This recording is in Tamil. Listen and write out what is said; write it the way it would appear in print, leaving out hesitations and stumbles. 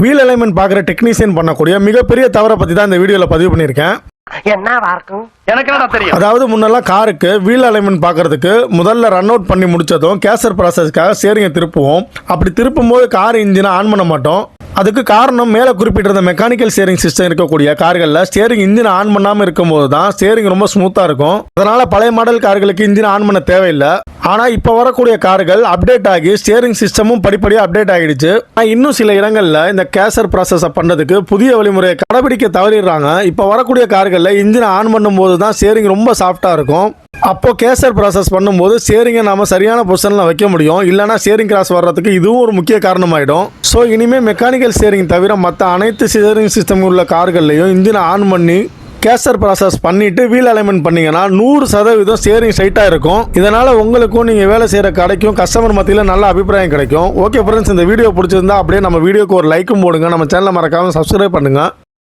வீல் அலைன்மெண்ட் பார்க்குற டெக்னீஷியன் பண்ணக்கூடிய மிகப்பெரிய தவறை பற்றி தான் இந்த வீடியோவில் பதிவு பண்ணியிருக்கேன். என்னவா இருக்கும் எனக்கு என்ன தெரியும். அதாவது முன்னெல்லாம் காருக்கு வீல் அலைன்மெண்ட் பார்க்கறதுக்கு முதல்ல ரன் அவுட் பண்ணி முடிச்சதும் கேசர் ப்ராசஸ்க்காக ஸ்டீரிங்கை திருப்புவோம். அப்படி திருப்பும் போது கார் இன்ஜினை ஆன் பண்ண மாட்டோம். அதுக்கு காரணம் மேலே குறிப்பிட்டிருந்த மெக்கானிக்கல் ஸ்டீரிங் சிஸ்டம் இருக்கக்கூடிய கார்களில் ஸ்டீரிங் இன்ஜின் ஆன் பண்ணாமல் இருக்கும்போது தான் ஸ்டீரிங் ரொம்ப ஸ்மூத்தாக இருக்கும். அதனால பழைய மாடல் கார்களுக்கு இன்ஜின் ஆன் பண்ண தேவையில்லை. ஆனால் இப்போ வரக்கூடிய கார்கள் அப்டேட் ஆகி ஸ்டீரிங் சிஸ்டமும் படிப்படியாக அப்டேட் ஆகிடுச்சு. இன்னும் சில இடங்களில் இந்த கேசர் ப்ராசஸை பண்ணுறதுக்கு புதிய வழிமுறையை கடைபிடிக்க தவறிடுறாங்க. இப்போ வரக்கூடிய கார்களில் இன்ஜினை ஆன் பண்ணும்போது தான் ஸ்டீரிங் ரொம்ப சாஃப்டாக இருக்கும். அப்போ கேசர் ப்ராசஸ் பண்ணும்போது ஸ்டீரிங்கை நாம சரியான பொசிஷனில் வைக்க முடியும். இல்லைனா ஸ்டீரிங் கிராஸ் வர்றதுக்கு இதுவும் ஒரு முக்கிய காரணமாயிடும். ஸோ இனிமேல் மெக்கானிக்கல் ஸ்டீரிங் தவிர மற்ற அனைத்து ஸ்டீரிங் சிஸ்டம் உள்ள கார்கள்லையும் இன்ஜினை ஆன் பண்ணி கேசர் ப்ராசஸ் பண்ணிட்டு வீல் அலைன்மெண்ட் பண்ணீங்கன்னா 100% ஸ்டீரிங் ஸ்ட்ரைட்டாக இருக்கும். இதனால உங்களுக்கும் நீங்கள் வேலை செய்கிற கடைக்கும் கஸ்டமர் மத்தியில் நல்ல அபிப்பிராயம் கிடைக்கும். ஓகே ஃப்ரெண்ட்ஸ், இந்த வீடியோ பிடிச்சிருந்தா அப்படியே நம்ம வீடியோக்கு ஒரு லைக்கும் போடுங்க. நம்ம சேனலை மறக்காமல் சப்ஸ்கிரைப் பண்ணுங்கள்.